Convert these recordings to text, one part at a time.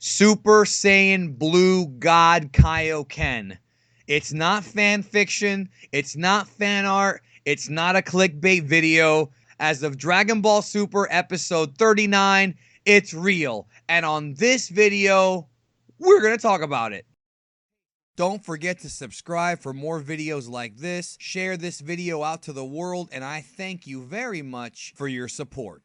Super Saiyan Blue God Kaioken. It's not fan fiction. It's not fan art. It's not a clickbait video. As of Dragon Ball Super episode 39, it's real. And on this video, we're going to talk about it. Don't forget to subscribe for more videos like this. Share this video out to the world, and I thank you very much for your support.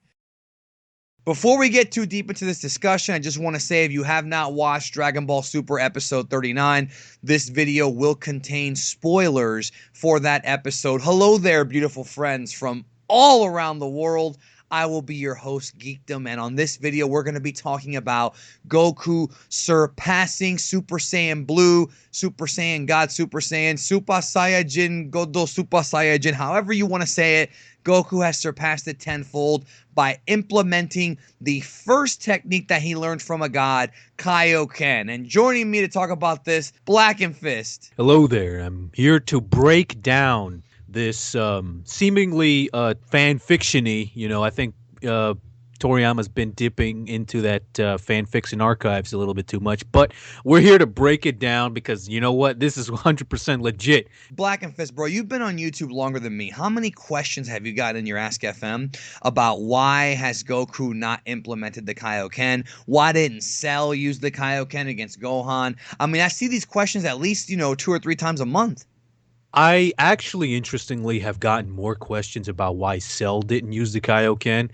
Before we get too deep into this discussion, I just want to say if you have not watched Dragon Ball Super episode 39, this video will contain spoilers for that episode. Hello there, beautiful friends from all around the world. I will be your host, Geekdom, and on this video, we're going to be talking about Goku surpassing Super Saiyan Blue, Super Saiyan God, Super Saiyan, Super Saiyajin, Godo Super Saiyajin, however you want to say it. Goku has surpassed it tenfold by implementing the first technique that he learned from a god, Kaioken. And joining me to talk about this, Blackenfist. Hello there. I'm here to break down this seemingly fan fiction-y. I think Toriyama's been dipping into that fan fiction archives a little bit too much, but we're here to break it down because you know what? This is 100% legit. Blackenfist, bro, you've been on YouTube longer than me. How many questions have you got in your Ask FM about why has Goku not implemented the Kaioken? Why didn't Cell use the Kaioken against Gohan? I mean, I see these questions at least, 2 or 3 times a month. I actually, interestingly, have gotten more questions about why Cell didn't use the Kaioken.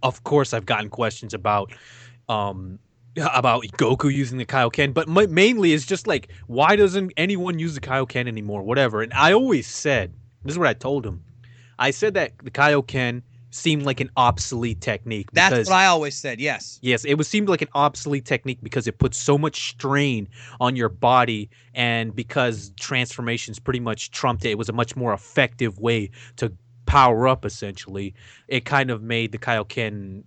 Of course, I've gotten questions about Goku using the Kaioken, but mainly it's just like, why doesn't anyone use the Kaioken anymore? Whatever. And I always said, this is what I told him. I said that the Kaioken seemed like an obsolete technique. That's what I always said, yes. Yes, seemed like an obsolete technique because it puts so much strain on your body, and because transformations pretty much trumped it, it was a much more effective way to power up, essentially. It kind of made the Kaioken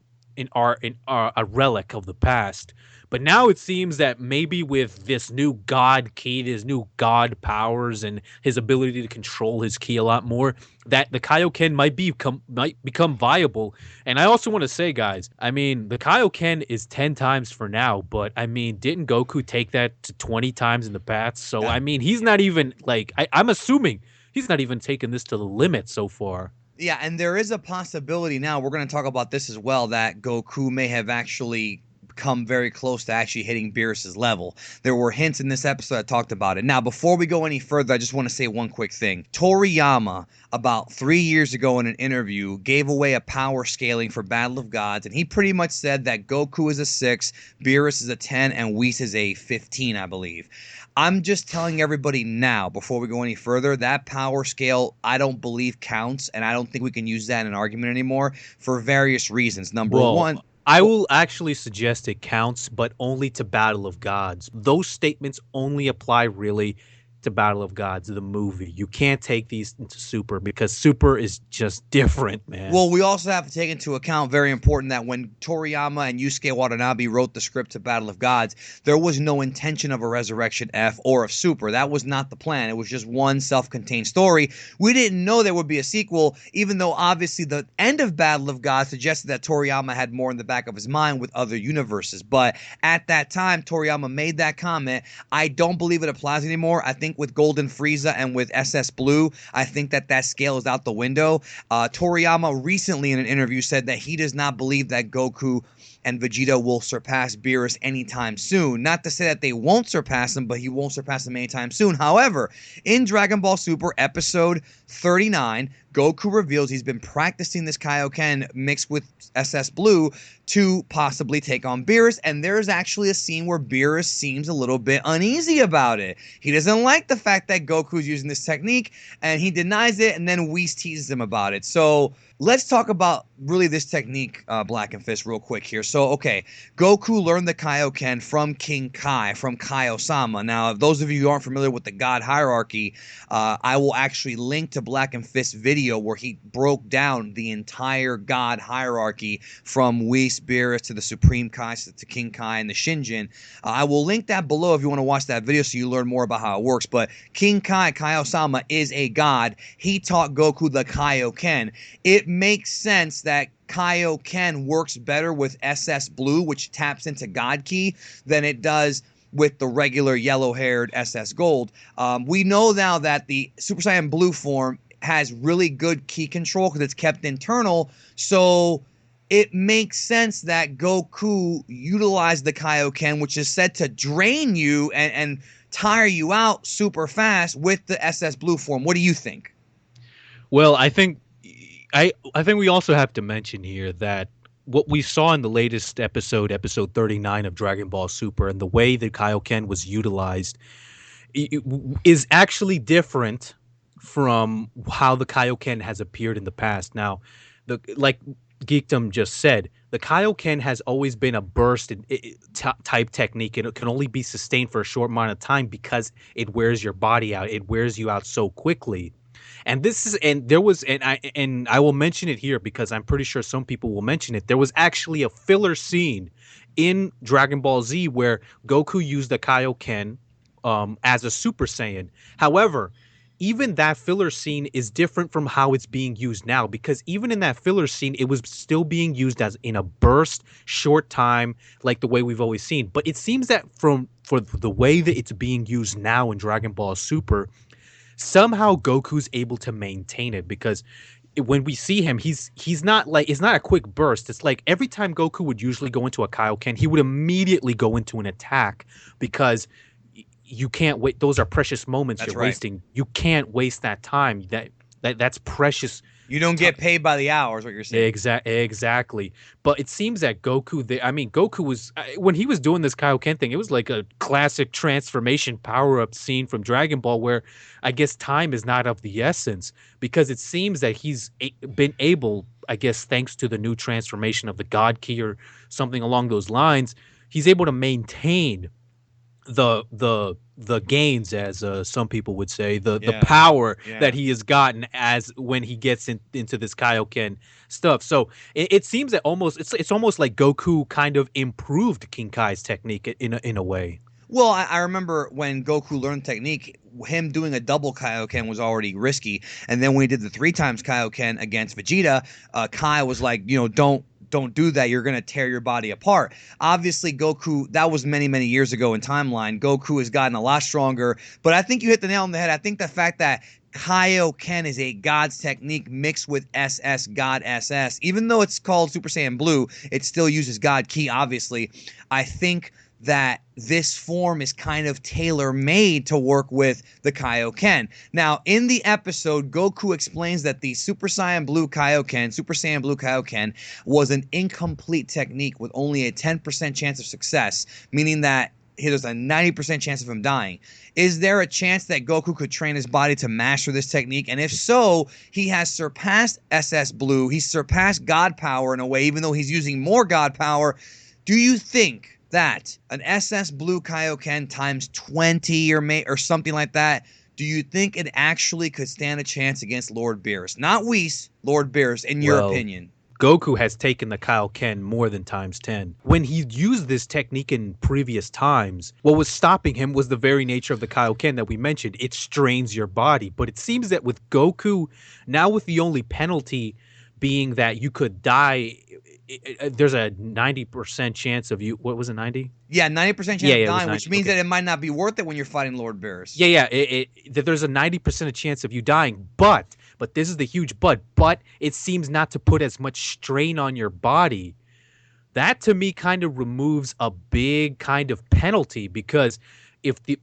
a relic of the past. But now it seems that maybe with this new god key, his new god powers, and his ability to control his ki a lot more, that the Kaioken might become viable. And I also want to say, guys, I mean, the Kaioken is 10 times for now, but I mean, didn't Goku take that to 20 times in the past? So, I mean, he's not even, like, I'm assuming he's not even taken this to the limit so far. Yeah, and there is a possibility now, we're going to talk about this as well, that Goku may have actually come very close to actually hitting Beerus' level. There were hints in this episode that talked about it. Now, before we go any further, I just want to say one quick thing. Toriyama, about 3 years ago in an interview, gave away a power scaling for Battle of Gods, and he pretty much said that Goku is a 6, Beerus is a 10, and Whis is a 15, I believe. I'm just telling everybody now, before we go any further, that power scale I don't believe counts, and I don't think we can use that in an argument anymore for various reasons. Number one, I will actually suggest it counts, but only to Battle of Gods. Those statements only apply really to Battle of Gods, the movie. You can't take these into Super because Super is just different, man. Well, we also have to take into account, very important, that when Toriyama and Yusuke Watanabe wrote the script to Battle of Gods, there was no intention of a Resurrection F or of Super. That was not the plan. It was just one self-contained story. We didn't know there would be a sequel, even though obviously the end of Battle of Gods suggested that Toriyama had more in the back of his mind with other universes. But at that time, Toriyama made that comment. I don't believe it applies anymore. I think with Golden Frieza and with SS Blue, I think that scale is out the window. Toriyama recently in an interview said that he does not believe that Goku and Vegeta will surpass Beerus anytime soon. Not to say that they won't surpass him, but he won't surpass him anytime soon. However, in Dragon Ball Super episode 39, Goku reveals he's been practicing this Kaioken mixed with SS Blue to possibly take on Beerus, and there's actually a scene where Beerus seems a little bit uneasy about it. He doesn't like the fact that Goku's using this technique, and he denies it, and then Whis teases him about it. So let's talk about really this technique, Blackenfist, real quick here. So, okay, Goku learned the Kaioken from King Kai, from Kaio-sama. Now, if those of you who aren't familiar with the God hierarchy, I will actually link to Blackenfist's video where he broke down the entire God hierarchy from Whis, Beerus, to the Supreme Kai, to King Kai, and the Shinjin. I will link that below if you want to watch that video so you learn more about how it works. But King Kai, Kaio-sama, is a god. He taught Goku the Kaioken. It makes sense that Kaioken works better with SS Blue, which taps into God Ki, than it does with the regular yellow-haired SS Gold. We know now that the Super Saiyan Blue form has really good ki control because it's kept internal, so it makes sense that Goku utilized the Kaioken, which is said to drain you and tire you out super fast with the SS Blue form. What do you think? Well, I think we also have to mention here that what we saw in the latest episode, episode 39 of Dragon Ball Super, and the way the Kaioken was utilized is actually different from how the Kaioken has appeared in the past. Now, like Geekdom just said, the Kaioken has always been a burst type technique, and it can only be sustained for a short amount of time because it wears your body out. It wears you out so quickly. And this is, and there was, and I will mention it here because I'm pretty sure some people will mention it. There was actually a filler scene in Dragon Ball Z where Goku used the Kaioken as a Super Saiyan. However, even that filler scene is different from how it's being used now, because even in that filler scene, it was still being used as in a burst, short time, like the way we've always seen. But it seems that for the way that it's being used now in Dragon Ball Super, somehow Goku's able to maintain it, because when we see him, he's not like, it's not a quick burst. It's like every time Goku would usually go into a Kaioken, he would immediately go into an attack, because you can't wait. Those are precious moments. That's you're right. Wasting. You can't waste that time. That's precious. You don't get paid by the hour, is what you're saying. Exactly. But it seems that Goku, Goku was, when he was doing this Kaioken thing, it was like a classic transformation power-up scene from Dragon Ball where I guess time is not of the essence, because it seems that he's been able, I guess thanks to the new transformation of the God Ki or something along those lines, he's able to maintain the gains, as some people would say, the power that he has gotten as when he gets into this Kaioken stuff. So it seems that it's almost like Goku kind of improved King Kai's technique in a way. Well, I remember when Goku learned technique, him doing a double Kaioken was already risky, and then when he did the 3 times Kaioken against Vegeta, Kai was like, don't do that. You're going to tear your body apart. Obviously, Goku, that was many, many years ago in timeline. Goku has gotten a lot stronger, but I think you hit the nail on the head. I think the fact that Kaioken is a God's technique mixed with SS, God SS, even though it's called Super Saiyan Blue, it still uses God Ki, obviously. I think that this form is kind of tailor-made to work with the Kaioken. Now, in the episode, Goku explains that the Super Saiyan Blue Kaioken, was an incomplete technique with only a 10% chance of success, meaning that there's a 90% chance of him dying. Is there a chance that Goku could train his body to master this technique? And if so, he has surpassed SS Blue. He's surpassed God Power in a way, even though he's using more God Power. Do you think that an SS Blue Kaioken times 20 or something like that, do you think it actually could stand a chance against Lord Beerus? Not Whis, Lord Beerus, in your opinion. Goku has taken the Kaioken more than times 10. When he used this technique in previous times, what was stopping him was the very nature of the Kaioken that we mentioned. It strains your body. But it seems that with Goku, now with the only penalty being that you could die, there's a 90% chance of you. What was it, 90? Yeah, 90% chance of dying, which means that it might not be worth it when you're fighting Lord Beerus. That there's a 90% chance of you dying, but this is the huge but it seems not to put as much strain on your body. That to me kind of removes a big kind of penalty, because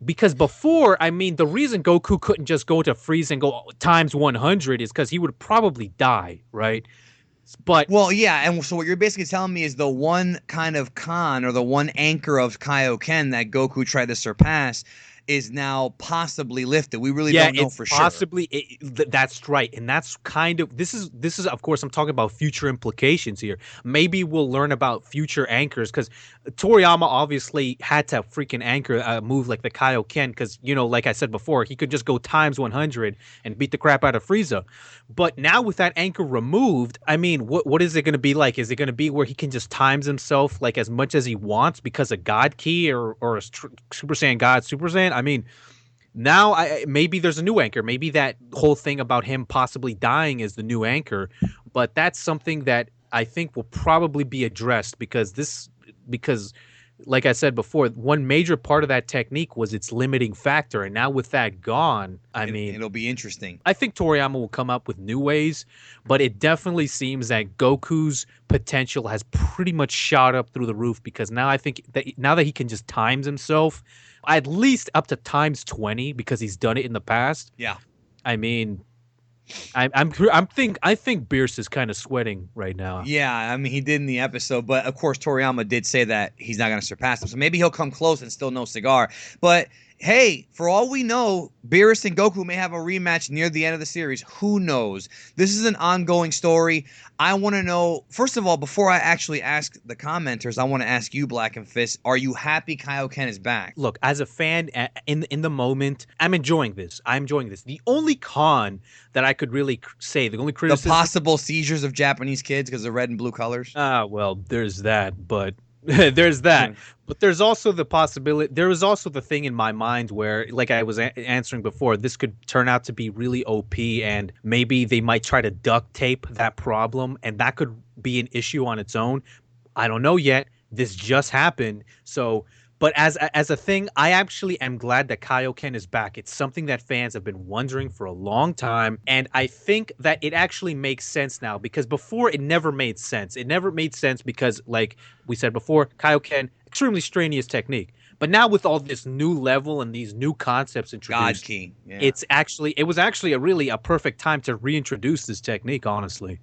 because before, the reason Goku couldn't just go to freeze and go times 100 is because he would probably die, right? But and so what you're basically telling me is the one kind of con, or the one anchor of Kaioken that Goku tried to surpass, is now possibly lifted. We really don't know for sure. That's right. And that's kind of, this is of course, I'm talking about future implications here. Maybe we'll learn about future anchors, because Toriyama obviously had to freaking anchor a move like the Kaioken, because, like I said before, he could just go times 100 and beat the crap out of Frieza. But now with that anchor removed, what is it going to be like? Is it going to be where he can just times himself like as much as he wants because of God Ki or a Super Saiyan God Super Saiyan? Now maybe there's a new anchor. Maybe that whole thing about him possibly dying is the new anchor. But that's something that I think will probably be addressed because like I said before, one major part of that technique was its limiting factor, and now with that gone, I mean, It'll be interesting. I think Toriyama will come up with new ways, but it definitely seems that Goku's potential has pretty much shot up through the roof because now I think that now that he can just times himself at least up to times 20 because he's done it in the past. Yeah. I mean, I think Beerus is kind of sweating right now. Yeah, I mean, he did in the episode, but of course, Toriyama did say that he's not going to surpass him. So maybe he'll come close and still no cigar. But hey, for all we know, Beerus and Goku may have a rematch near the end of the series. Who knows? This is an ongoing story. I want to know, first of all, before I actually ask the commenters, I want to ask you, Blackenfist, are you happy Kaioken is back? Look, as a fan, in the moment, I'm enjoying this. I'm enjoying this. The only con that I could really say, the only The criticism, possible seizures of Japanese kids because of red and blue colors? well, there's that, but there's that. But there's also the possibility. There was also the thing in my mind where, like I was answering before, this could turn out to be really OP, and maybe they might try to duct tape that problem, and that could be an issue on its own. I don't know yet. This just happened, so. But as a thing, I actually am glad that Kaioken is back. It's something that fans have been wondering for a long time, and I think that it actually makes sense now because before it never made sense. It never made sense because, like we said before, Kaioken, extremely strenuous technique. But now with all this new level and these new concepts introduced, God key. Yeah. it was actually a perfect time to reintroduce this technique, honestly.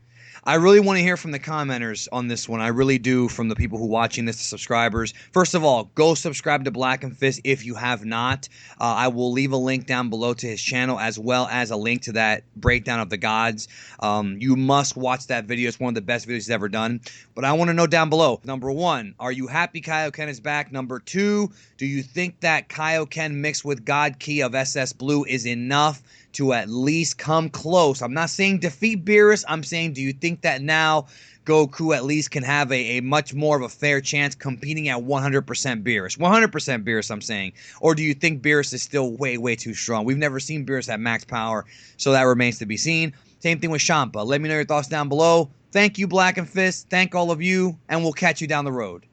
I really want to hear from the commenters on this one. I really do, from the people who are watching this, the subscribers. First of all, go subscribe to Blackenfist if you have not. I will leave a link down below to his channel as well as a link to that breakdown of the gods. You must watch that video. It's one of the best videos he's ever done. But I want to know down below, number one, are you happy Kaioken is back? Number two, do you think that Kaioken mixed with God Ki of SS Blue is enough to at least come close? I'm not saying defeat Beerus. I'm saying, do you think that now Goku at least can have a much more of a fair chance competing at 100% Beerus? 100% Beerus, I'm saying. Or do you think Beerus is still way, way too strong? We've never seen Beerus at max power, so that remains to be seen. Same thing with Champa. Let me know your thoughts down below. Thank you, Blackenfist. Thank all of you, and we'll catch you down the road.